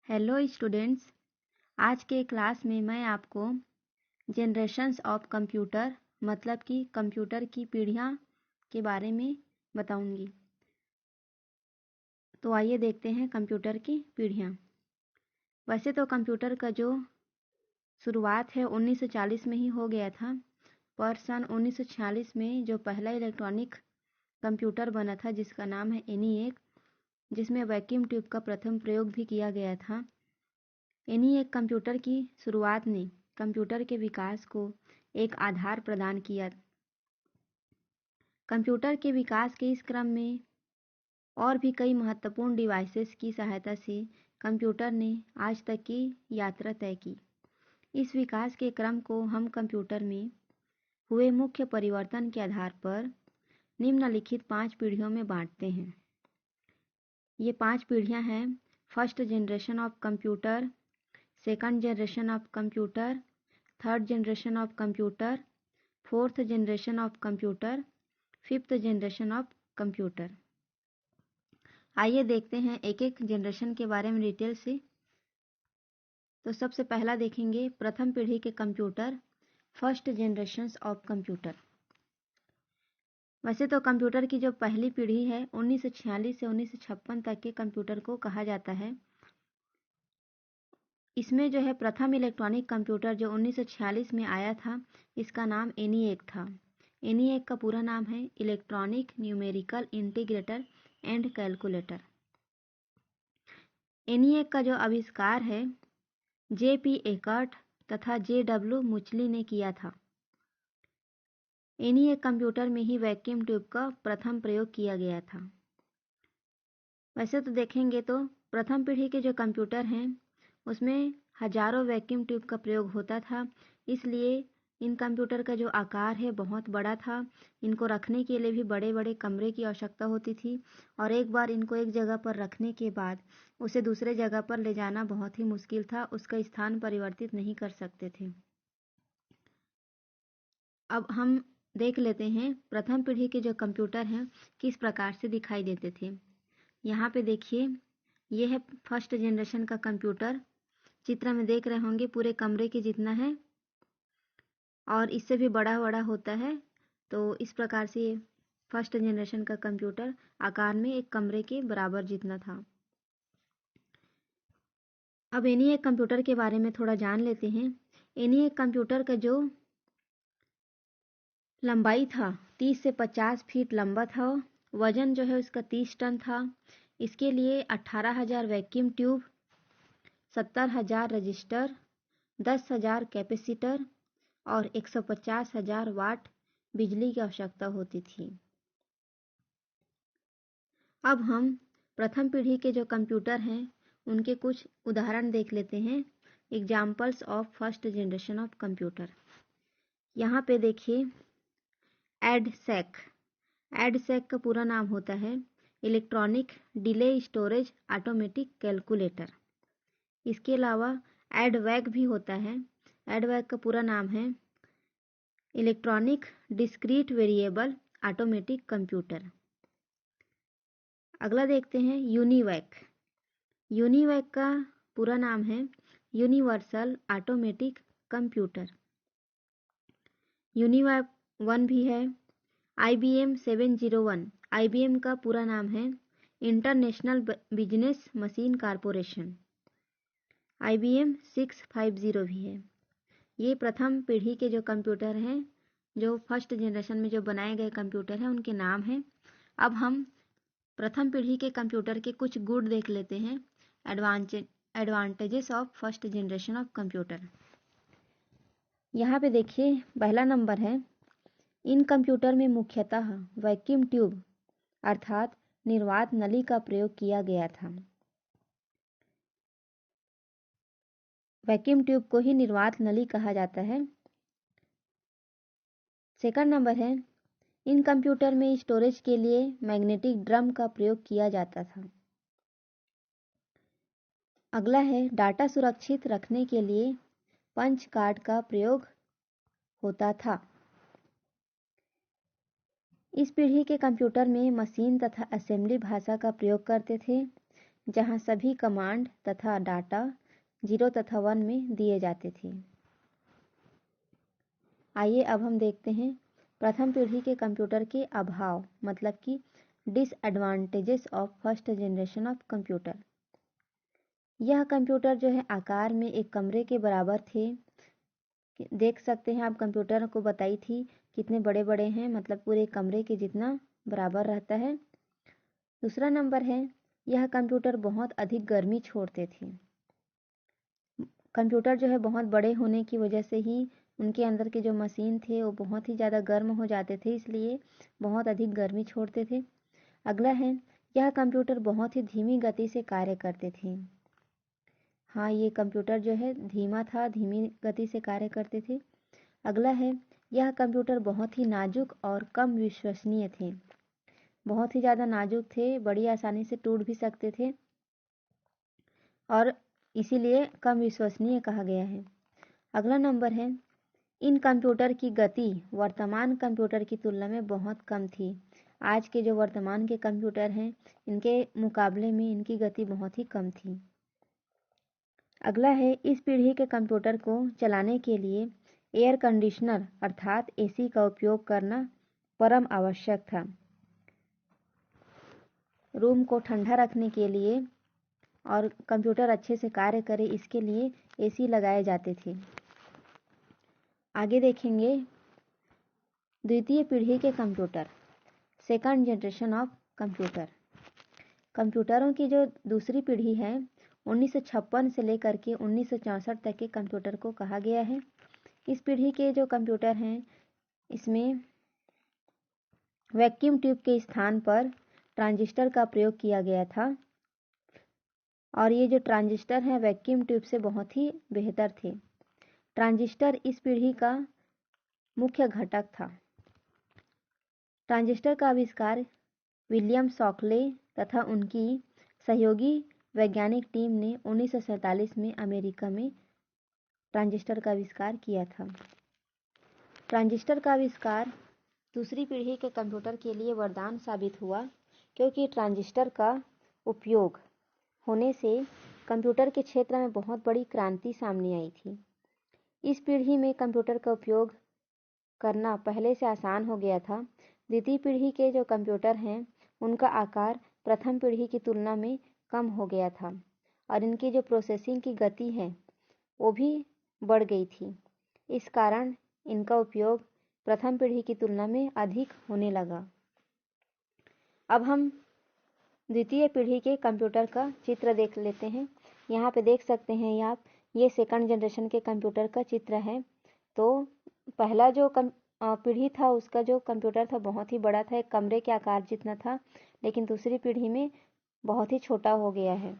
Hello students. आज के class में मैं आपको जनरेशन्स ऑफ कंप्यूटर मतलब कि कंप्यूटर की पीढ़ियाँ के बारे में बताऊंगी। तो आइए देखते हैं कंप्यूटर की पीढ़ियाँ। वैसे तो कंप्यूटर का जो शुरुआत है 1940 में ही हो गया था, पर सन 1946 में जो पहला इलेक्ट्रॉनिक कंप्यूटर बना था जिसका नाम है ENIAC, जिसमें वैक्यूम ट्यूब का प्रथम प्रयोग भी किया गया था। ENIAC कंप्यूटर की शुरुआत ने कंप्यूटर के विकास को एक आधार प्रदान किया। कंप्यूटर के विकास के इस क्रम में और भी कई महत्वपूर्ण डिवाइसेस की सहायता से कंप्यूटर ने आज तक की यात्रा तय की। इस विकास के क्रम को हम कंप्यूटर में हुए मुख्य परिवर्तन के आधार पर निम्नलिखित 5 पीढ़ियों में बांटते हैं। ये 5 पीढ़ियां हैं: first generation of computer, second generation of computer, third generation of computer, fourth generation of computer, fifth generation of computer. आइए देखते हैं एक एक जनरेशन के बारे में डिटेल से। तो सबसे पहला देखेंगे प्रथम पीढ़ी के computer, first generation of computer. वैसे तो कंप्यूटर की जो पहली पीढ़ी है 1946 से 1956 तक के कंप्यूटर को कहा जाता है। इसमें जो है प्रथम इलेक्ट्रॉनिक कंप्यूटर जो 1946 में आया था, इसका नाम ENIAC था। ENIAC का पूरा नाम है electronic numerical integrator and calculator. ENIAC का जो आविष्कार है JP एकर्ट तथा JW मुचली ने किया था। ENIAC कंप्यूटर में ही वैक्यूम ट्यूब का प्रथम प्रयोग किया गया था। वैसे तो देखेंगे तो प्रथम पीढ़ी के जो कंप्यूटर हैं उसमें हजारों वैक्यूम ट्यूब का प्रयोग होता था, इसलिए इन कंप्यूटर का जो आकार है बहुत बड़ा था। इनको रखने के लिए भी बड़े बड़े कमरे की आवश्यकता होती थी और एक बार इनको एक जगह पर रखने के बाद उसे दूसरे जगह पर ले जाना बहुत ही मुश्किल था, उसका स्थान परिवर्तित नहीं कर सकते थे। अब हम देख लेते हैं प्रथम पीढ़ी के जो कंप्यूटर हैं किस प्रकार से दिखाई देते थे। यहाँ पे देखिए, ये है फर्स्ट जनरेशन का कंप्यूटर। चित्र में देख रहे होंगे पूरे कमरे के जितना है और इससे भी बड़ा बड़ा होता है। तो इस प्रकार से फर्स्ट जनरेशन का कंप्यूटर आकार में एक कमरे के बराबर जितना था। अब ENIAC कंप्यूटर के बारे में थोड़ा जान लेते हैं। ENIAC कंप्यूटर का जो लंबाई था 30 से 50 फीट लंबा था। वजन जो है उसका 30 टन था। इसके लिए 18,000 वैक्यूम ट्यूब, 70,000 रजिस्टर, 10,000 कैपेसिटर और 150,000 वाट बिजली की आवश्यकता होती थी। अब हम प्रथम पीढ़ी के जो कंप्यूटर हैं उनके कुछ उदाहरण देख लेते हैं। Examples of first generation of computer. यहाँ पे देखिए एडसेक। एडसेक का पूरा नाम होता है electronic delay storage automatic calculator. इसके अलावा एडवैक भी होता है। एडवैक का पूरा नाम है electronic discrete variable automatic computer. अगला देखते हैं यूनिवैक। यूनिवैक का पूरा नाम है यूनिवर्सल ऑटोमेटिक कंप्यूटर। यूनिवैक 1 भी है। IBM 701। IBM का पूरा नाम है international business machine corporation. IBM 650 भी है। ये प्रथम पीढ़ी के जो कंप्यूटर हैं, जो फर्स्ट जनरेशन में जो बनाए गए कंप्यूटर हैं, उनके नाम हैं। अब हम प्रथम पीढ़ी के कंप्यूटर के कुछ गुण देख लेते हैं। Advantages of first generation of computer. यहाँ पे देखिए पहला नंबर है, इन कंप्यूटर में मुख्यतः वैक्यूम ट्यूब अर्थात निर्वात नली का प्रयोग किया गया था। वैक्यूम ट्यूब को ही निर्वात नली कहा जाता है। सेकंड नंबर है, इन कंप्यूटर में स्टोरेज के लिए मैग्नेटिक ड्रम का प्रयोग किया जाता था। अगला है, डाटा सुरक्षित रखने के लिए पंच कार्ड का प्रयोग होता था। इस पीढ़ी के कंप्यूटर में मशीन तथा असेंबली भाषा का प्रयोग करते थे। जहां सभी कमांड तथा डाटा 0 तथा 1 में दिए जाते थे। आइए अब हम देखते हैं प्रथम पीढ़ी के कंप्यूटर के अभाव मतलब कि disadvantages of first generation of computer. यह कंप्यूटर जो है आकार में एक कमरे के बराबर थे। देख सकते हैं आप कंप्यूटर को बताई थी कितने बड़े बड़े हैं, मतलब पूरे कमरे के जितना बराबर रहता है। दूसरा नंबर है यह कंप्यूटर बहुत अधिक गर्मी छोड़ते थे। कंप्यूटर जो है बहुत बड़े होने की वजह से ही उनके अंदर के जो मशीन थे वो बहुत ही ज़्यादा गर्म हो जाते थे, इसलिए बहुत अधिक गर्मी छोड़ते थे। अगला है यह कंप्यूटर बहुत ही धीमी गति से कार्य करते थे। हाँ, ये कंप्यूटर जो है धीमा था, धीमी गति से कार्य करते थे। अगला है यह कंप्यूटर बहुत ही नाजुक और कम विश्वसनीय थे। बहुत ही ज़्यादा नाजुक थे, बड़ी आसानी से टूट भी सकते थे और इसीलिए कम विश्वसनीय कहा गया है। अगला नंबर है इन कंप्यूटर की गति वर्तमान कंप्यूटर की तुलना में बहुत कम थी। आज के जो वर्तमान के कंप्यूटर हैं इनके मुकाबले में इनकी गति बहुत ही कम थी। अगला है इस पीढ़ी के कंप्यूटर को चलाने के लिए एयर कंडीशनर अर्थात एसी का उपयोग करना परम आवश्यक था। रूम को ठंडा रखने के लिए और कंप्यूटर अच्छे से कार्य करे इसके लिए एसी लगाए जाते थे। आगे देखेंगे द्वितीय पीढ़ी के computer, second generation of computer. कंप्यूटरों की जो दूसरी पीढ़ी है 1956 से लेकर के 1964 तक के कंप्यूटर को कहा गया है। इस पीढ़ी के जो कंप्यूटर हैं इसमें वैक्यूम ट्यूब के स्थान पर ट्रांजिस्टर का प्रयोग किया गया था और ये जो ट्रांजिस्टर हैं वैक्यूम ट्यूब से बहुत ही बेहतर थे। ट्रांजिस्टर इस पीढ़ी का मुख्य घटक था। ट्रांजिस्टर का आविष्कार विलियम शॉकले तथा उनकी सहयोगी वैज्ञानिक टीम ने 1947 में अमेरिका में ट्रांजिस्टर का आविष्कार किया था। ट्रांजिस्टर का आविष्कार दूसरी पीढ़ी के कंप्यूटर के लिए वरदान साबित हुआ क्योंकि ट्रांजिस्टर का उपयोग होने से कंप्यूटर के क्षेत्र में बहुत बड़ी क्रांति सामने आई थी। इस पीढ़ी में कंप्यूटर का उपयोग करना पहले से आसान हो गया था। द्वितीय पीढ़ी के जो कंप्यूटर हैं उनका आकार प्रथम पीढ़ी की तुलना में कम हो गया था और इनकी जो प्रोसेसिंग की गति है वो भी बढ़ गई थी। इस कारण इनका उपयोग प्रथम पीढ़ी की तुलना में अधिक होने लगा। अब हम द्वितीय पीढ़ी के कंप्यूटर का चित्र देख लेते हैं। यहाँ पे देख सकते हैं आप, ये सेकंड जनरेशन के कंप्यूटर का चित्र है। तो पहला जो पीढ़ी था उसका जो कंप्यूटर था बहुत ही बड़ा था, एक कमरे के आकार जितना था, लेकिन दूसरी पीढ़ी में बहुत ही छोटा हो गया है।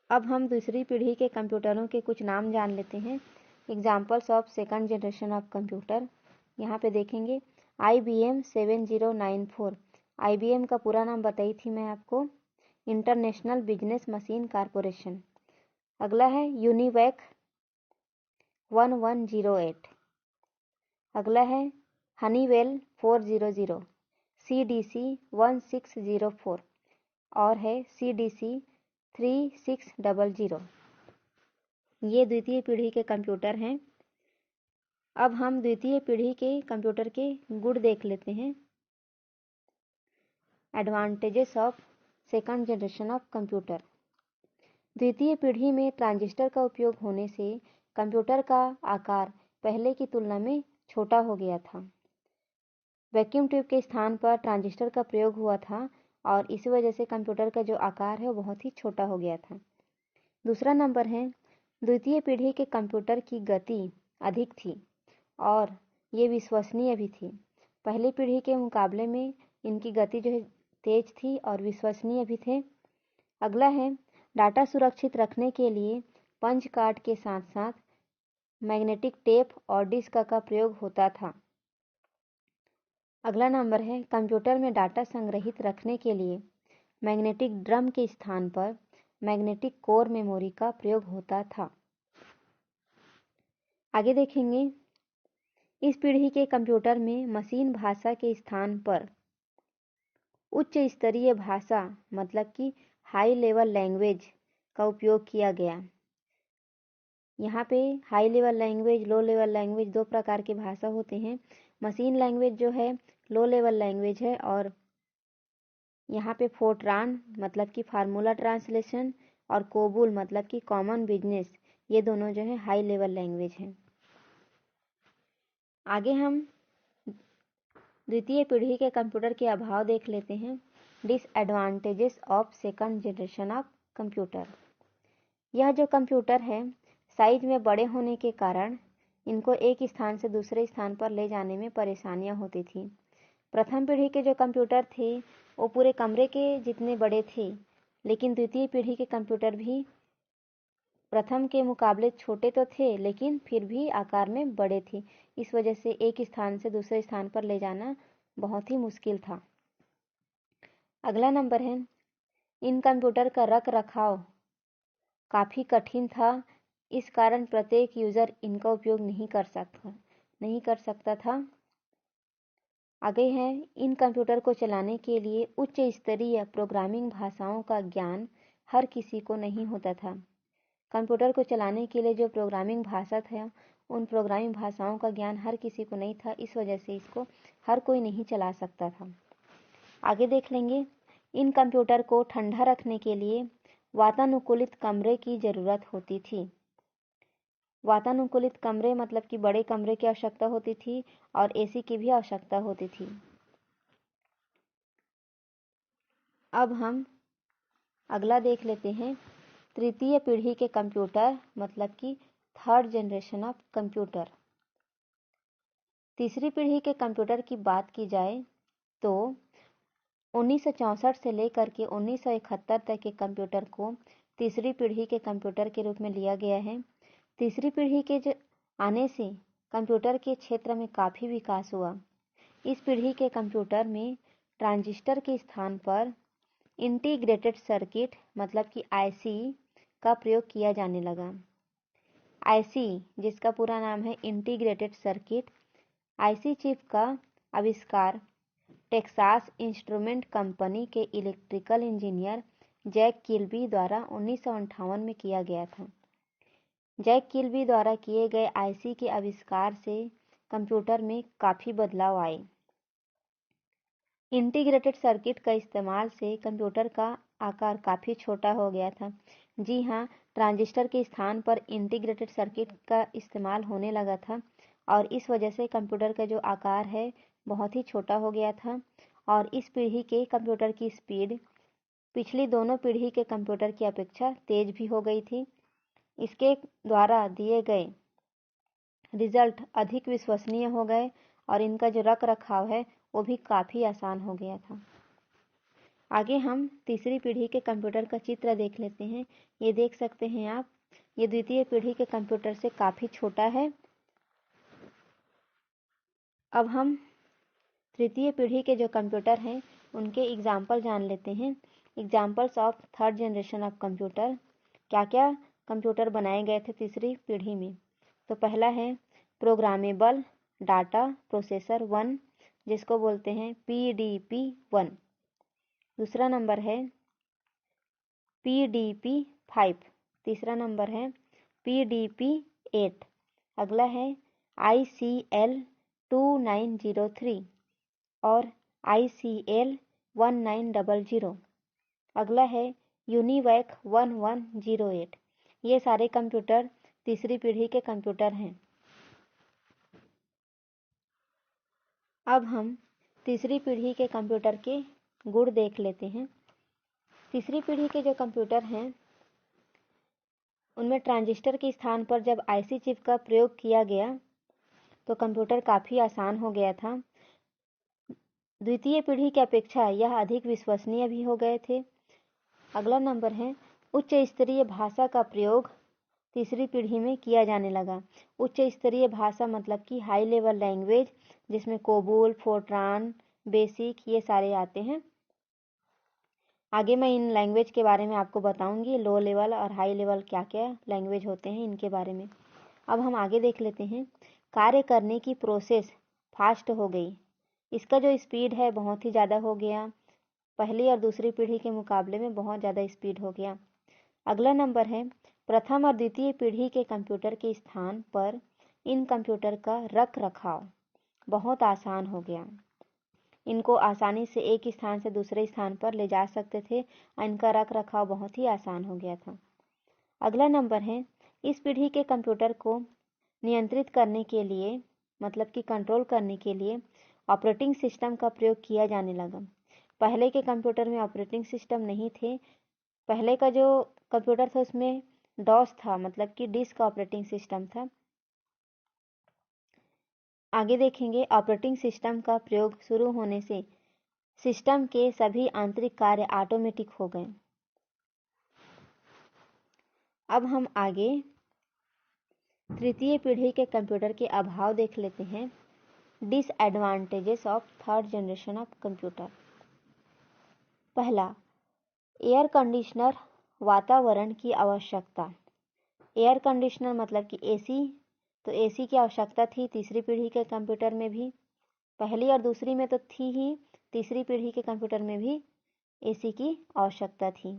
अब हम दूसरी पीढ़ी के कंप्यूटरों के कुछ नाम जान लेते हैं। Examples of second generation of computer यहाँ पे देखेंगे। IBM 7094, IBM का पूरा नाम बताई थी मैं आपको, इंटरनेशनल बिजनेस मशीन कारपोरेशन। अगला है यूनिवैक 1108। अगला है हनीवेल 400, CDC 1604 और है CDC 3600। ये द्वितीय पीढ़ी के कंप्यूटर हैं। अब हम द्वितीय पीढ़ी के कंप्यूटर के गुण देख लेते हैं। Advantages of second generation of computer. द्वितीय पीढ़ी में ट्रांजिस्टर का उपयोग होने से कंप्यूटर का आकार पहले की तुलना में छोटा हो गया था। वैक्यूम ट्यूब के स्थान पर ट्रांजिस्टर का प्रयोग हुआ था और इसी वजह से कंप्यूटर का जो आकार है वो बहुत ही छोटा हो गया था। दूसरा नंबर है द्वितीय पीढ़ी के कंप्यूटर की गति अधिक थी और ये विश्वसनीय भी थी। पहली पीढ़ी के मुकाबले में इनकी गति जो है तेज थी और विश्वसनीय भी थे। अगला है डाटा सुरक्षित रखने के लिए पंच कार्ड के साथ साथ मैग्नेटिक टेप और डिस्क का प्रयोग होता था। अगला नंबर है कंप्यूटर में डाटा संग्रहित रखने के लिए मैग्नेटिक ड्रम के स्थान पर मैग्नेटिक कोर मेमोरी का प्रयोग होता था। आगे देखेंगे इस पीढ़ी के कंप्यूटर में मशीन भाषा के स्थान पर उच्च स्तरीय भाषा मतलब कि हाई लेवल लैंग्वेज का उपयोग किया गया। यहाँ पे high level language, low level language दो प्रकार के भाषा होते हैं। मशीन लैंग्वेज जो है लो लेवल लैंग्वेज है, और यहाँ पे फोर्ट्रान मतलब कि फार्मूला ट्रांसलेशन और कोबुल मतलब कि कॉमन बिजनेस, ये दोनों जो है हाई लेवल लैंग्वेज हैं। आगे हम द्वितीय पीढ़ी के कंप्यूटर के अभाव देख लेते हैं। Disadvantages of second generation of computer. यह जो कंप्यूटर है साइज में बड़े होने के कारण इनको एक स्थान से दूसरे स्थान पर ले जाने में परेशानियां होती थी। प्रथम पीढ़ी के जो कंप्यूटर थे वो पूरे कमरे के जितने बड़े थे, लेकिन द्वितीय पीढ़ी के कंप्यूटर भी प्रथम के मुकाबले छोटे तो थे लेकिन फिर भी आकार में बड़े थे। इस वजह से एक स्थान से दूसरे स्थान पर ले जाना बहुत ही मुश्किल था। अगला नंबर है, इन कंप्यूटर का रख रखाव काफ़ी कठिन था। इस कारण प्रत्येक यूज़र इनका उपयोग नहीं कर सकता था। आगे है, इन कंप्यूटर को चलाने के लिए उच्च स्तरीय प्रोग्रामिंग भाषाओं का ज्ञान हर किसी को नहीं होता था। कंप्यूटर को चलाने के लिए जो प्रोग्रामिंग भाषा था, उन प्रोग्रामिंग भाषाओं का ज्ञान हर किसी को नहीं था। इस वजह से इसको हर कोई नहीं चला सकता था। आगे देख लेंगे, इन कंप्यूटर को ठंडा रखने के लिए वातानुकूलित कमरे की ज़रूरत होती थी। वातानुकूलित कमरे मतलब कि बड़े कमरे की आवश्यकता होती थी और एसी की भी आवश्यकता होती थी। अब हम अगला देख लेते हैं, तृतीय पीढ़ी के कंप्यूटर मतलब कि थर्ड जनरेशन ऑफ कंप्यूटर। तीसरी पीढ़ी के कंप्यूटर की बात की जाए तो 1964 से लेकर के 1971 तक के कंप्यूटर को तीसरी पीढ़ी के कंप्यूटर के रूप में लिया गया है। तीसरी पीढ़ी के आने से कंप्यूटर के क्षेत्र में काफ़ी विकास हुआ। इस पीढ़ी के कंप्यूटर में ट्रांजिस्टर के स्थान पर इंटीग्रेटेड सर्किट मतलब कि आईसी का प्रयोग किया जाने लगा। आईसी जिसका पूरा नाम है इंटीग्रेटेड सर्किट, आईसी चिप का आविष्कार टेक्सास इंस्ट्रूमेंट कंपनी के इलेक्ट्रिकल इंजीनियर जैक किल्बी द्वारा 1958 में किया गया था। जैक किल्बी द्वारा किए गए आईसी के आविष्कार से कंप्यूटर में काफ़ी बदलाव आए। इंटीग्रेटेड सर्किट का इस्तेमाल से कंप्यूटर का आकार काफ़ी छोटा हो गया था। जी हाँ, ट्रांजिस्टर के स्थान पर इंटीग्रेटेड सर्किट का इस्तेमाल होने लगा था और इस वजह से कंप्यूटर का जो आकार है बहुत ही छोटा हो गया था। और इस पीढ़ी के कंप्यूटर की स्पीड पिछली दोनों पीढ़ी के कंप्यूटर की अपेक्षा तेज भी हो गई थी। इसके द्वारा दिए गए रिजल्ट अधिक विश्वसनीय हो गए और इनका जो रख रखाव है वो भी काफ़ी आसान हो गया था। आगे हम तीसरी पीढ़ी के कंप्यूटर का चित्र देख लेते हैं। ये देख सकते हैं आप, ये द्वितीय पीढ़ी के कंप्यूटर से काफ़ी छोटा है। अब हम तृतीय पीढ़ी के जो कंप्यूटर हैं उनके एग्जाम्पल जान लेते हैं। Examples of third generation of computer, क्या क्या कंप्यूटर बनाए गए थे तीसरी पीढ़ी में। तो पहला है प्रोग्रामेबल डाटा प्रोसेसर 1 जिसको बोलते हैं PDP 1। दूसरा नंबर है PDP 5। तीसरा नंबर है PDP 8। अगला है ICL 2903 और ICL 1900। अगला है यूनिवैक 1108। ये सारे कंप्यूटर तीसरी पीढ़ी के कंप्यूटर हैं। अब हम तीसरी पीढ़ी के कंप्यूटर के गुण देख लेते हैं। तीसरी पीढ़ी के जो कंप्यूटर हैं उनमें ट्रांजिस्टर के स्थान पर जब आईसी चिप का प्रयोग किया गया तो कंप्यूटर काफ़ी आसान हो गया था। द्वितीय पीढ़ी की अपेक्षा यह अधिक विश्वसनीय भी हो गए थे। अगला नंबर है उच्च स्तरीय भाषा का प्रयोग तीसरी पीढ़ी में किया जाने लगा। उच्च स्तरीय भाषा मतलब कि हाई लेवल लैंग्वेज जिसमें कोबोल, फोर्ट्रान, बेसिक ये सारे आते हैं। आगे मैं इन लैंग्वेज के बारे में आपको बताऊंगी, लो लेवल और हाई लेवल क्या क्या लैंग्वेज होते हैं इनके बारे में। अब हम आगे देख लेते हैं। कार्य करने की प्रोसेस फास्ट हो गई, इसका जो स्पीड है बहुत ही ज़्यादा हो गया। पहली और दूसरी पीढ़ी के मुकाबले में बहुत ज़्यादा स्पीड हो गया। अगला नंबर है, प्रथम और द्वितीय पीढ़ी के कंप्यूटर के स्थान पर इन कंप्यूटर का रख रखाव बहुत आसान हो गया। इनको आसानी से एक स्थान से दूसरे स्थान पर ले जा सकते थे और इनका रख रखाव बहुत ही आसान हो गया था। अगला नंबर है, इस पीढ़ी के कंप्यूटर को नियंत्रित करने के लिए, मतलब कि कंट्रोल करने के लिए ऑपरेटिंग सिस्टम का प्रयोग किया जाने लगा। पहले के कंप्यूटर में ऑपरेटिंग सिस्टम नहीं थे। पहले का जो कंप्यूटर था उसमें डॉस था, मतलब कि डिस्क ऑपरेटिंग सिस्टम था। आगे देखेंगे, ऑपरेटिंग सिस्टम का प्रयोग शुरू होने से सिस्टम के सभी आंतरिक कार्य ऑटोमेटिक हो गए। अब हम आगे तृतीय पीढ़ी के कंप्यूटर के अभाव देख लेते हैं। Disadvantages of third generation of computer. पहला, एयर कंडीशनर वातावरण की आवश्यकता। एयर कंडीशनर मतलब कि एसी, तो एसी की आवश्यकता थी तीसरी पीढ़ी के कंप्यूटर में भी। पहली और दूसरी में तो थी ही, तीसरी पीढ़ी के कंप्यूटर में भी एसी की आवश्यकता थी।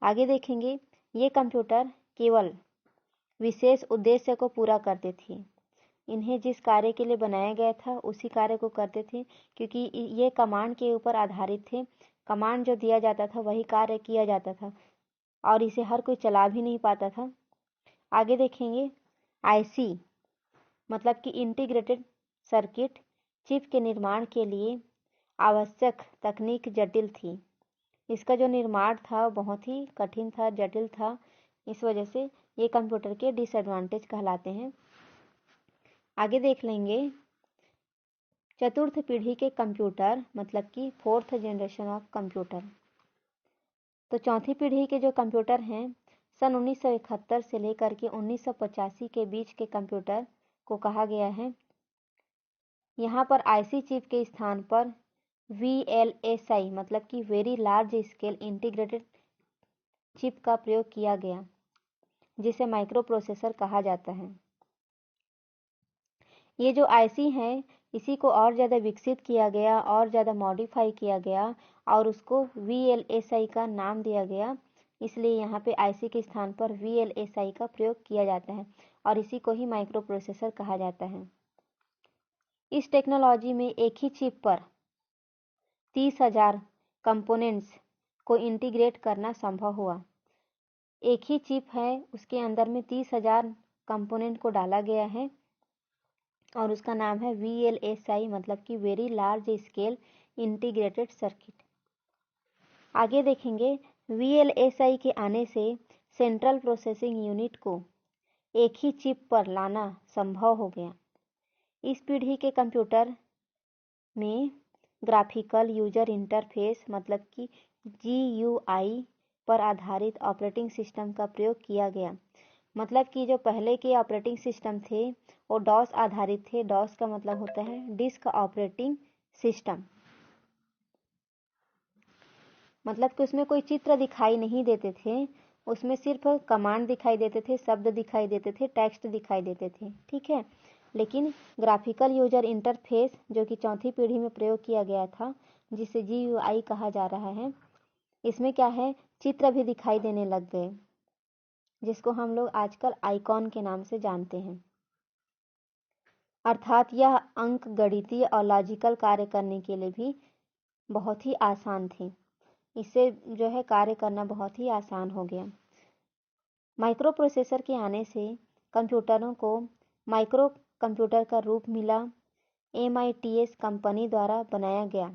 आगे देखेंगे, ये कंप्यूटर केवल विशेष उद्देश्य को पूरा करते थे। इन्हें जिस कार्य के लिए बनाया गया था उसी कार्य को करते थे, क्योंकि ये कमांड के ऊपर आधारित थे। कमांड जो दिया जाता था वही कार्य किया जाता था और इसे हर कोई चला भी नहीं पाता था। आगे देखेंगे, आईसी मतलब कि इंटीग्रेटेड सर्किट चिप के निर्माण के लिए आवश्यक तकनीक जटिल थी। इसका जो निर्माण था बहुत ही कठिन था, जटिल था। इस वजह से ये कंप्यूटर के डिसएडवांटेज कहलाते हैं। आगे देख लेंगे, चतुर्थ पीढ़ी के कंप्यूटर मतलब कि फोर्थ जनरेशन ऑफ कंप्यूटर। तो चौथी पीढ़ी के जो कंप्यूटर हैं, सन 1971 से लेकर के 1985 के बीच के कंप्यूटर को कहा गया है। यहाँ पर आईसी चिप के स्थान पर VLSI मतलब कि very large scale integrated chip का प्रयोग किया गया, जिसे माइक्रो प्रोसेसर कहा जाता है। ये जो आईसी है इसी को और ज़्यादा विकसित किया गया और ज़्यादा मॉडिफाई किया गया और उसको VLSI का नाम दिया गया। इसलिए यहाँ पे आईसी के स्थान पर VLSI का प्रयोग किया जाता है और इसी को ही माइक्रो प्रोसेसर कहा जाता है। इस टेक्नोलॉजी में एक ही चिप पर 30,000 कंपोनेंट्स को इंटीग्रेट करना संभव हुआ। एक ही चिप है, उसके अंदर में 30,000 कंपोनेंट को डाला गया है और उसका नाम है VLSI मतलब कि very large scale integrated circuit. आगे देखेंगे, VLSI के आने से सेंट्रल प्रोसेसिंग यूनिट को एक ही चिप पर लाना संभव हो गया। इस पीढ़ी के कंप्यूटर में ग्राफिकल यूजर इंटरफेस मतलब कि GUI पर आधारित ऑपरेटिंग सिस्टम का प्रयोग किया गया। मतलब कि जो पहले के ऑपरेटिंग सिस्टम थे वो डॉस आधारित थे। डॉस का मतलब होता है डिस्क ऑपरेटिंग सिस्टम, मतलब कि उसमें कोई चित्र दिखाई नहीं देते थे, उसमें सिर्फ कमांड दिखाई देते थे, शब्द दिखाई देते थे, टेक्स्ट दिखाई देते थे, ठीक है। लेकिन ग्राफिकल यूजर इंटरफेस जो कि चौथी पीढ़ी में प्रयोग किया गया था, जिसे GUI कहा जा रहा है, इसमें क्या है, चित्र भी दिखाई देने लग गए, जिसको हम लोग आजकल आइकॉन के नाम से जानते हैं। अर्थात यह अंक गणितीय और लॉजिकल कार्य करने के लिए भी बहुत ही आसान थे। इससे जो है कार्य करना बहुत ही आसान हो गया। माइक्रो प्रोसेसर के आने से कंप्यूटरों को माइक्रो कंप्यूटर का रूप मिला। MITS कंपनी द्वारा बनाया गया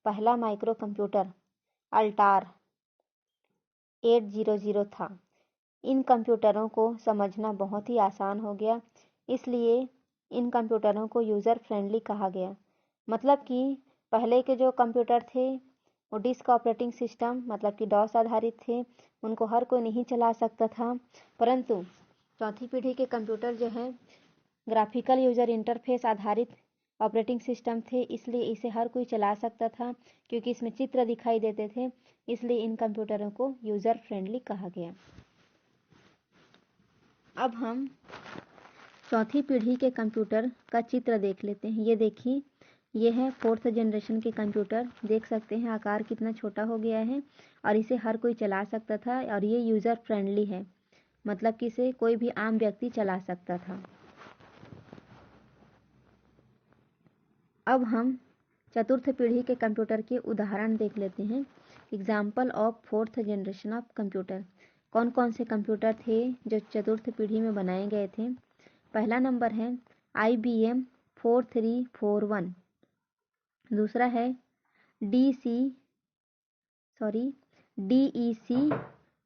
पहला माइक्रो कंप्यूटर अल्टार 800 था। इन कंप्यूटरों को समझना बहुत ही आसान हो गया, इसलिए इन कंप्यूटरों को यूज़र फ्रेंडली कहा गया। मतलब कि पहले के जो कंप्यूटर थे वो डिस्क ऑपरेटिंग सिस्टम मतलब कि डॉस आधारित थे, उनको हर कोई नहीं चला सकता था। परंतु चौथी पीढ़ी के कंप्यूटर जो है ग्राफिकल यूजर इंटरफेस आधारित ऑपरेटिंग सिस्टम थे, इसलिए इसे हर कोई चला सकता था, क्योंकि इसमें चित्र दिखाई देते थे, इसलिए इन कंप्यूटरों को यूज़र फ्रेंडली कहा गया। अब हम चौथी पीढ़ी के कंप्यूटर का चित्र देख लेते हैं। ये देखिए, ये है 4th जनरेशन के कंप्यूटर। देख सकते हैं आकार कितना छोटा हो गया है और इसे हर कोई चला सकता था और ये यूज़र फ्रेंडली है, मतलब कि इसे कोई भी आम व्यक्ति चला सकता था। अब हम चतुर्थ पीढ़ी के कंप्यूटर के उदाहरण देख लेते हैं। Example of 4th generation of computer. कौन कौन से कंप्यूटर थे जो चतुर्थ पीढ़ी में बनाए गए थे? पहला नंबर है IBM 4341। दूसरा है DEC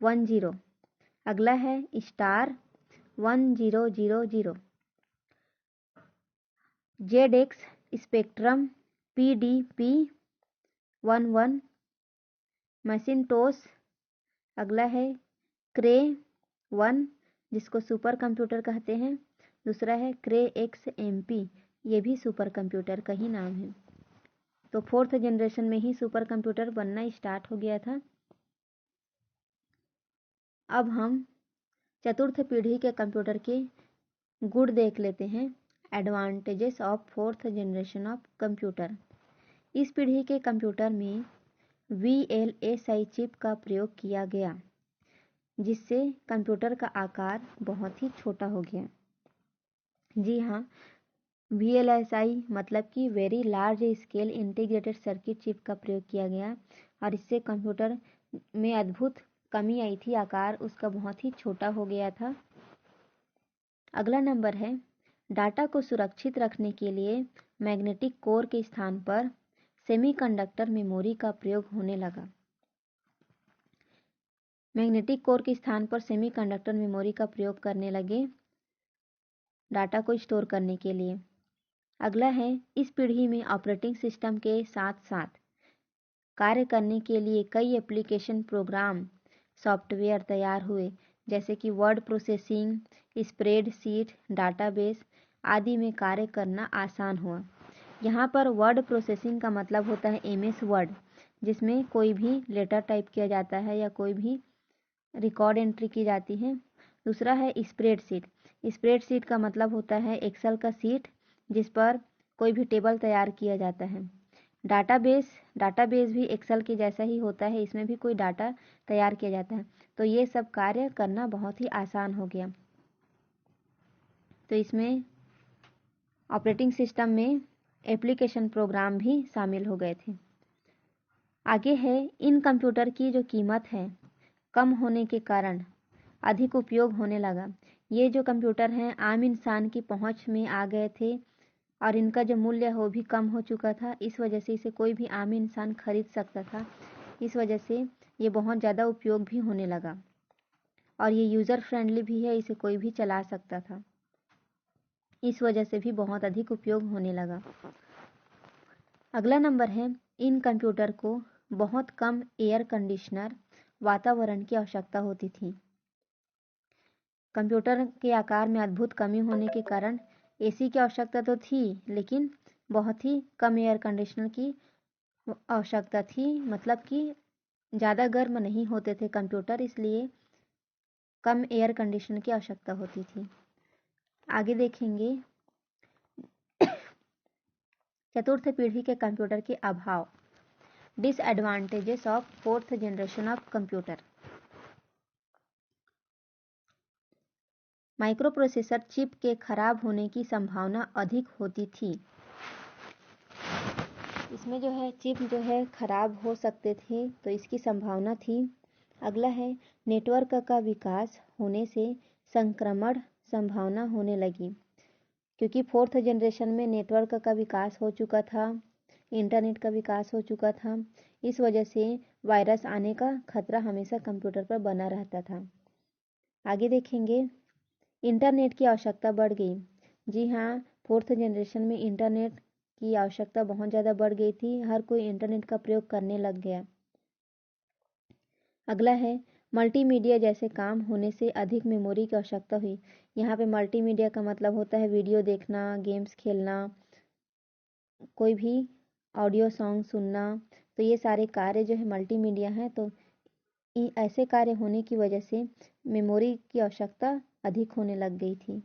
10। अगला है स्टार 1000। ZX spectrum PDP 11। मैसिंटोश। अगला है क्रे 1 जिसको सुपर कंप्यूटर कहते हैं। दूसरा है क्रे XMP, ये भी सुपर कंप्यूटर का ही नाम है। तो 4th जनरेशन में ही सुपर कंप्यूटर बनना स्टार्ट हो गया था। अब हम चतुर्थ पीढ़ी के कंप्यूटर के गुण देख लेते हैं। Advantages of 4th generation of computer. इस पीढ़ी के कंप्यूटर में VLSI चिप का प्रयोग किया गया, जिससे कंप्यूटर का आकार बहुत ही छोटा हो गया। जी हाँ, VLSI मतलब कि very large scale integrated circuit chip का प्रयोग किया गया और इससे कंप्यूटर में अद्भुत कमी आई थी, आकार उसका बहुत ही छोटा हो गया था। अगला नंबर है डाटा को सुरक्षित रखने के लिए मैग्नेटिक कोर के स्थान पर सेमीकंडक्टर मेमोरी का प्रयोग होने लगा। मैग्नेटिक कोर के स्थान पर सेमीकंडक्टर मेमोरी का प्रयोग करने लगे डाटा को स्टोर करने के लिए। अगला है इस पीढ़ी में ऑपरेटिंग सिस्टम के साथ साथ कार्य करने के लिए कई एप्लीकेशन प्रोग्राम सॉफ्टवेयर तैयार हुए, जैसे कि वर्ड प्रोसेसिंग, स्प्रेडशीट, डाटाबेस आदि में कार्य करना आसान हुआ। यहाँ पर वर्ड प्रोसेसिंग का मतलब होता है MS वर्ड, जिसमें कोई भी लेटर टाइप किया जाता है या कोई भी रिकॉर्ड एंट्री की जाती है। दूसरा है स्प्रेडशीट। स्प्रेडशीट का मतलब होता है एक्सेल का सीट जिस पर कोई भी टेबल तैयार किया जाता है। डाटाबेस भी एक्सेल के जैसा ही होता है, इसमें भी कोई डाटा तैयार किया जाता है। तो ये सब कार्य करना बहुत ही आसान हो गया। तो इसमें ऑपरेटिंग सिस्टम में एप्लीकेशन प्रोग्राम भी शामिल हो गए थे। आगे है इन कंप्यूटर की जो कीमत है कम होने के कारण अधिक उपयोग होने लगा। ये जो कंप्यूटर हैं आम इंसान की पहुंच में आ गए थे और इनका जो मूल्य है वो भी कम हो चुका था। इस वजह से इसे कोई भी आम इंसान खरीद सकता था। इस वजह से ये बहुत ज़्यादा उपयोग भी होने लगा और ये यूज़र फ्रेंडली भी है, इसे कोई भी चला सकता था। इस वजह से भी बहुत अधिक उपयोग होने लगा। अगला नंबर है इन कंप्यूटर को बहुत कम एयर कंडीशनर वातावरण की आवश्यकता होती थी। कंप्यूटर के आकार में अद्भुत कमी होने के कारण AC की आवश्यकता तो थी, लेकिन बहुत ही कम एयर कंडीशनर की आवश्यकता थी, मतलब कि ज़्यादा गर्म नहीं होते थे कंप्यूटर, इसलिए कम एयर कंडीशनर की आवश्यकता होती थी। आगे देखेंगे चतुर्थ पीढ़ी के कंप्यूटर के अभाव। Disadvantages of 4th generation of computer. Micro processor chip के खराब होने की संभावना अधिक होती थी। इसमें जो है चिप जो है खराब हो सकते थे, तो इसकी संभावना थी। अगला है नेटवर्क का विकास होने से संक्रमण संभावना होने लगी, क्योंकि 4th जनरेशन में नेटवर्क का विकास हो चुका था, इंटरनेट का विकास हो चुका था। इस वजह से वायरस आने का खतरा हमेशा कंप्यूटर पर बना रहता था। आगे देखेंगे इंटरनेट की आवश्यकता बढ़ गई। जी हाँ, 4th जनरेशन में इंटरनेट की आवश्यकता बहुत ज़्यादा बढ़ गई थी, हर कोई इंटरनेट का प्रयोग करने लग गया। अगला है मल्टीमीडिया जैसे काम होने से अधिक मेमोरी की आवश्यकता हुई। यहाँ पे मल्टीमीडिया का मतलब होता है वीडियो देखना, गेम्स खेलना, कोई भी ऑडियो सॉन्ग सुनना, तो ये सारे कार्य जो है मल्टीमीडिया हैं। तो ऐसे कार्य होने की वजह से मेमोरी की आवश्यकता अधिक होने लग गई थी।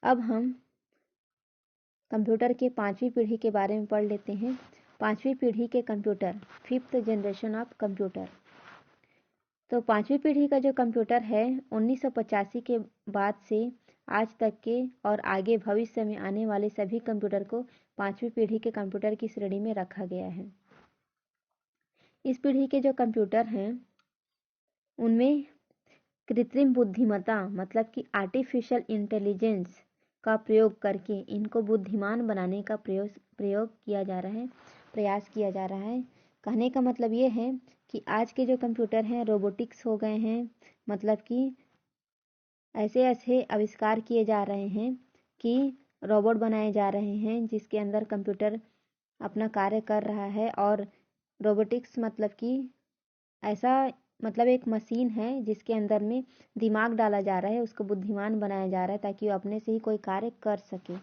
अब हम कंप्यूटर के 5वीं पीढ़ी के बारे में पढ़ लेते हैं। 5वीं पीढ़ी के computer, 5th generation of computer. तो 5वीं पीढ़ी का जो कंप्यूटर है 1985 के बाद से आज तक के और आगे भविष्य में आने वाले सभी कंप्यूटर को 5वीं पीढ़ी के कंप्यूटर की श्रेणी में रखा गया है। इस पीढ़ी के जो कंप्यूटर हैं उनमें कृत्रिम बुद्धिमत्ता मतलब कि आर्टिफिशियल इंटेलिजेंस का प्रयोग करके इनको बुद्धिमान बनाने का प्रयोग किया जा रहा है, प्रयास किया जा रहा है। कहने का मतलब ये है कि आज के जो कंप्यूटर हैं रोबोटिक्स हो गए हैं, मतलब कि ऐसे ऐसे आविष्कार किए जा रहे हैं कि रोबोट बनाए जा रहे हैं जिसके अंदर कंप्यूटर अपना कार्य कर रहा है। और रोबोटिक्स मतलब कि ऐसा मतलब एक मशीन है जिसके अंदर में दिमाग डाला जा रहा है, उसको बुद्धिमान बनाया जा रहा है ताकि वो अपने से ही कोई कार्य कर सके।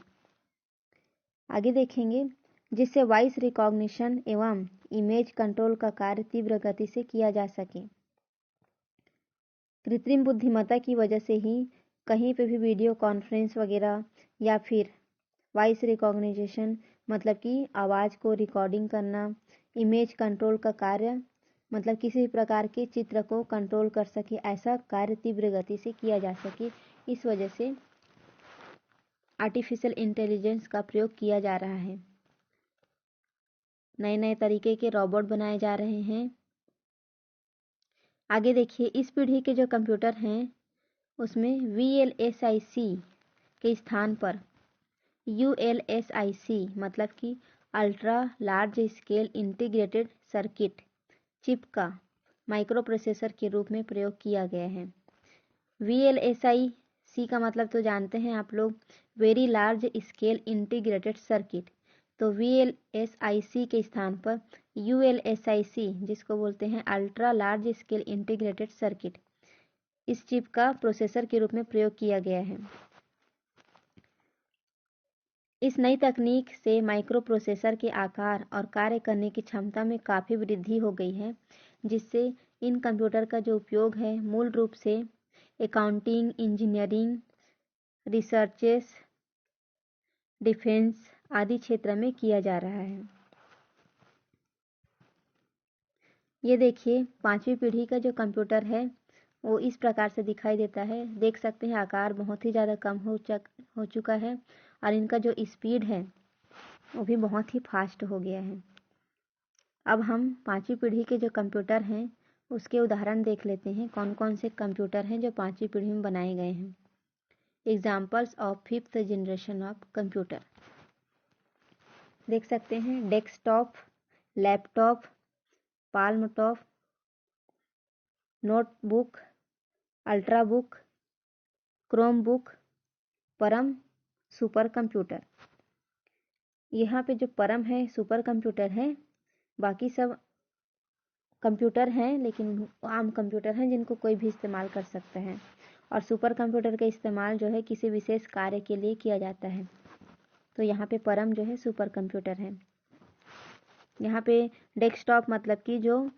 आगे देखेंगे, जिससे वॉइस रिकॉग्निशन एवं इमेज कंट्रोल का कार्य तीव्र गति से किया जा सके। कृत्रिम बुद्धिमत्ता की वजह से ही कहीं पे भी वीडियो कॉन्फ्रेंस वगैरह या फिर वॉइस रिकॉग्निशन मतलब कि आवाज़ को रिकॉर्डिंग करना, इमेज कंट्रोल का कार्य मतलब किसी प्रकार के चित्र को कंट्रोल कर सके, ऐसा कार्य तीव्र गति से किया जा सके। इस वजह से आर्टिफिशियल इंटेलिजेंस का प्रयोग किया जा रहा है। नए नए तरीके के रोबोट बनाए जा रहे हैं। आगे देखिए, इस पीढ़ी के जो कंप्यूटर हैं उसमें VLSIC के स्थान पर ULSIC मतलब कि ultra large scale integrated circuit chip का माइक्रो प्रोसेसर के रूप में प्रयोग किया गया है। VLSIC का मतलब तो जानते हैं आप लोग, very large scale integrated circuit. तो VLSIC के स्थान पर ULSIC जिसको बोलते हैं ultra large scale integrated circuit, इस चिप का प्रोसेसर के रूप में प्रयोग किया गया है। इस नई तकनीक से माइक्रो प्रोसेसर के आकार और कार्य करने की क्षमता में काफ़ी वृद्धि हो गई है, जिससे इन कंप्यूटर का जो उपयोग है मूल रूप से अकाउंटिंग, इंजीनियरिंग, रिसर्चेस, डिफेंस आदि क्षेत्र में किया जा रहा है। ये देखिए, 5वीं पीढ़ी का जो कंप्यूटर है वो इस प्रकार से दिखाई देता है। देख सकते हैं आकार बहुत ही ज़्यादा कम हो चुका है और इनका जो स्पीड है वो भी बहुत ही फास्ट हो गया है। अब हम 5वीं पीढ़ी के जो कंप्यूटर हैं उसके उदाहरण देख लेते हैं, कौन कौन से कंप्यूटर हैं जो 5वीं पीढ़ी में बनाए गए हैं। Examples of 5th generation of computer देख सकते हैं, desktop, laptop, palm top, notebook, ultrabook, Chromebook, परम, सुपर कंप्यूटर। यहाँ पे जो परम है सुपर कंप्यूटर है, बाकी सब कंप्यूटर हैं लेकिन आम कंप्यूटर हैं जिनको कोई भी इस्तेमाल कर सकता है। और सुपर कंप्यूटर का इस्तेमाल जो है किसी विशेष कार्य के लिए किया जाता है। तो यहाँ पे परम जो है सुपर कंप्यूटर है। यहाँ पे डेस्कटॉप मतलब कि जो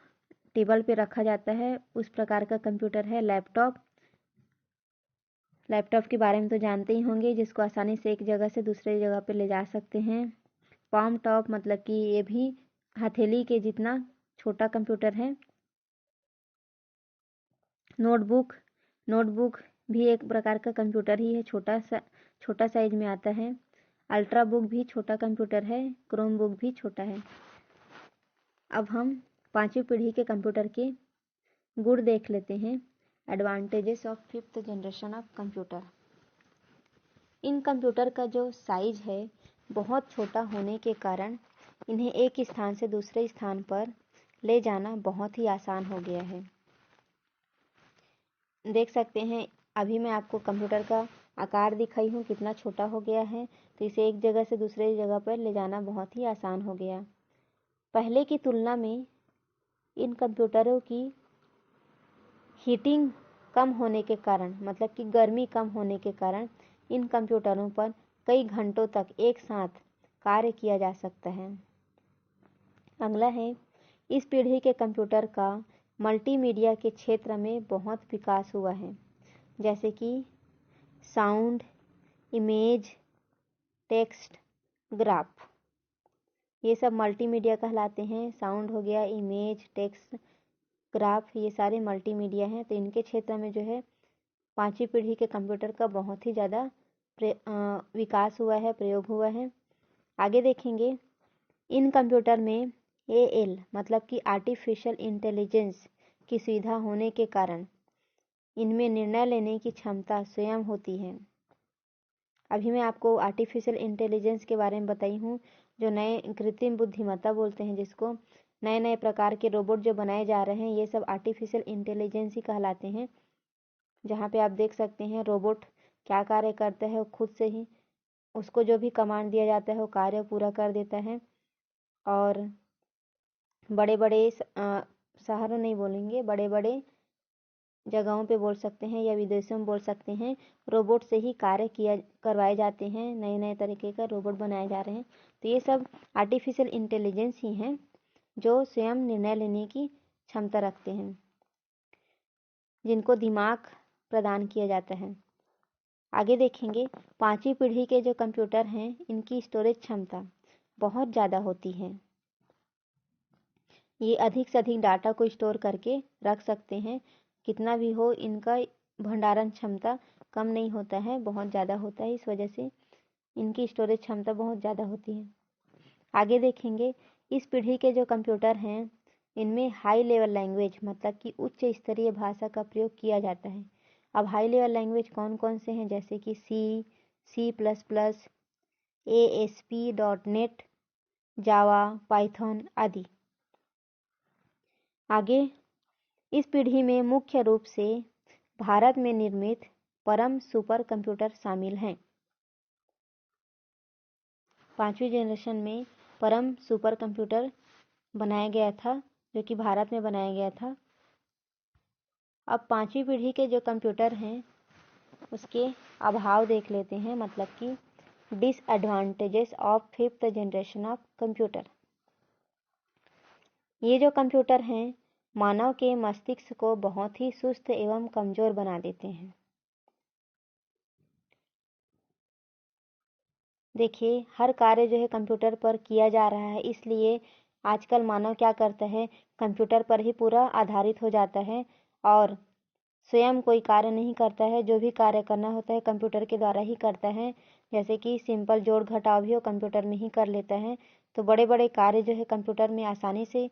टेबल पे रखा जाता है उस प्रकार का कंप्यूटर है। लैपटॉप के बारे में तो जानते ही होंगे, जिसको आसानी से एक जगह से दूसरे जगह पे ले जा सकते हैं। पाम टॉप मतलब कि ये भी हथेली के जितना छोटा कंप्यूटर है। नोटबुक भी एक प्रकार का कंप्यूटर ही है, छोटा साइज में आता है। अल्ट्रा बुक भी छोटा कंप्यूटर है, क्रोम बुक भी छोटा है। अब हम 5वीं पीढ़ी के कंप्यूटर के गुण देख लेते हैं। Advantages of 5th generation of computer. In computer का जो साइज है बहुत छोटा होने के कारण इन्हें एक स्थान से दूसरे स्थान पर ले जाना बहुत ही आसान हो गया है। देख सकते हैं, अभी मैं आपको कंप्यूटर का आकार दिखाई हूँ कितना छोटा हो गया है, तो इसे एक जगह से दूसरे जगह पर ले जाना बहुत ही आसान हो गया। पहले की तुलना में इन कंप्यूटरों की हीटिंग कम होने के कारण मतलब कि गर्मी कम होने के कारण इन कंप्यूटरों पर कई घंटों तक एक साथ कार्य किया जा सकता है। अगला है, इस पीढ़ी के कंप्यूटर का मल्टीमीडिया के क्षेत्र में बहुत विकास हुआ है, जैसे कि साउंड, इमेज, टेक्स्ट ग्राफ, ये सब मल्टीमीडिया कहलाते हैं। साउंड हो गया, इमेज, टेक्स्ट, ग्राफ, ये सारे मल्टीमीडिया हैं। तो इनके क्षेत्र में जो है 5वीं पीढ़ी के कंप्यूटर का बहुत ही ज़्यादा विकास हुआ है, प्रयोग हुआ है। आगे देखेंगे, इन कंप्यूटर में एएल मतलब कि आर्टिफिशियल इंटेलिजेंस की सुविधा होने के कारण इनमें निर्णय लेने की क्षमता स्वयं होती है। अभी मैं आपको आर्टिफिशियल इंटेलिजेंस के बारे में बताई हूँ, जो नए कृत्रिम बुद्धिमत्ता बोलते हैं जिसको, नए नए प्रकार के रोबोट जो बनाए जा रहे हैं ये सब आर्टिफिशियल इंटेलिजेंस ही कहलाते हैं। जहाँ पे आप देख सकते हैं रोबोट क्या कार्य करता है, वो खुद से ही उसको जो भी कमांड दिया जाता है वो कार्य पूरा कर देता है। और बड़े बड़े शहरों नहीं बोलेंगे, बड़े बड़े जगहों पे बोल सकते हैं या विदेशों में बोल सकते हैं, रोबोट से ही कार्य करवाए जाते हैं। नए नए तरीके का रोबोट बनाए जा रहे हैं। तो ये सब आर्टिफिशियल इंटेलिजेंस ही हैं जो स्वयं निर्णय लेने की क्षमता रखते हैं, जिनको दिमाग प्रदान किया जाता है। आगे देखेंगे, 5वीं पीढ़ी के जो कंप्यूटर हैं इनकी स्टोरेज क्षमता बहुत ज़्यादा होती है। ये अधिक से अधिक डाटा को स्टोर करके रख सकते हैं। कितना भी हो, इनका भंडारण क्षमता कम नहीं होता है, बहुत ज़्यादा होता है। इस वजह से इनकी स्टोरेज क्षमता बहुत ज़्यादा होती है। आगे देखेंगे, इस पीढ़ी के जो कंप्यूटर हैं इनमें हाई लेवल लैंग्वेज मतलब कि उच्च स्तरीय भाषा का प्रयोग किया जाता है। अब हाई लेवल लैंग्वेज कौन कौन से हैं, जैसे कि C++, ASP.NET, जावा, पाइथन आदि। आगे, इस पीढ़ी में मुख्य रूप से भारत में निर्मित परम सुपर कंप्यूटर शामिल हैं। 5वीं जनरेशन में परम सुपर कंप्यूटर बनाया गया था, जो कि भारत में बनाया गया था। अब 5वीं पीढ़ी के जो कंप्यूटर हैं उसके अभाव देख लेते हैं, मतलब कि disadvantages of 5th generation of computer. ये जो कंप्यूटर हैं मानव के मस्तिष्क को बहुत ही सुस्त एवं कमजोर बना देते हैं। देखिए, हर कार्य जो है कंप्यूटर पर किया जा रहा है, इसलिए आजकल मानव क्या करता है, कंप्यूटर पर ही पूरा आधारित हो जाता है और स्वयं कोई कार्य नहीं करता है। जो भी कार्य करना होता है कंप्यूटर के द्वारा ही करता है। जैसे कि सिंपल जोड़ घटाव भी वो कंप्यूटर में ही कर लेता है। तो बड़े बड़े कार्य जो है कंप्यूटर में आसानी से,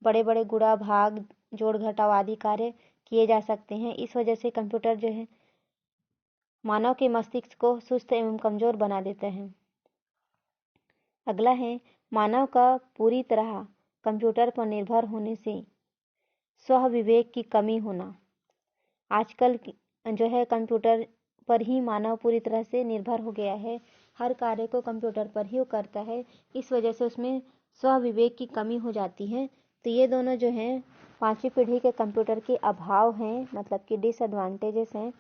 बड़े बड़े गुणा भाग जोड़ घटाव आदि कार्य किए जा सकते हैं। इस वजह से कंप्यूटर जो है मानव के मस्तिष्क को सुस्त एवं कमजोर बना देता है। अगला है, मानव का पूरी तरह कंप्यूटर पर निर्भर होने से स्व विवेक की कमी होना। आजकल जो है कंप्यूटर पर ही मानव पूरी तरह से निर्भर हो गया है, हर कार्य को कंप्यूटर पर ही वो करता है। इस वजह से उसमें स्व विवेक की कमी हो जाती है। तो ये दोनों जो हैं 5वीं पीढ़ी के कंप्यूटर के अभाव हैं, मतलब कि डिसएडवांटेजेस हैं।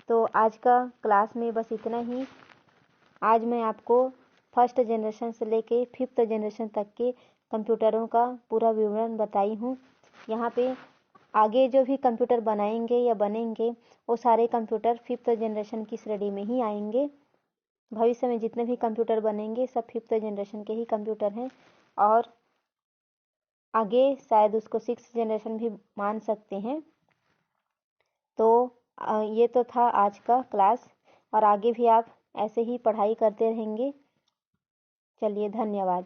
तो आज का क्लास में बस इतना ही। आज मैं आपको 1st जनरेशन से लेके 5th जनरेशन तक के कंप्यूटरों का पूरा विवरण बताई हूँ। यहाँ पे आगे जो भी कंप्यूटर बनाएंगे या बनेंगे वो सारे कंप्यूटर 5th जनरेशन की श्रेणी में ही आएंगे। भविष्य में जितने भी कंप्यूटर बनेंगे सब 5th जनरेशन के ही कंप्यूटर हैं और आगे शायद उसको 6th जनरेशन भी मान सकते हैं। तो ये तो था आज का क्लास और आगे भी आप ऐसे ही पढ़ाई करते रहेंगे। चलिए, धन्यवाद।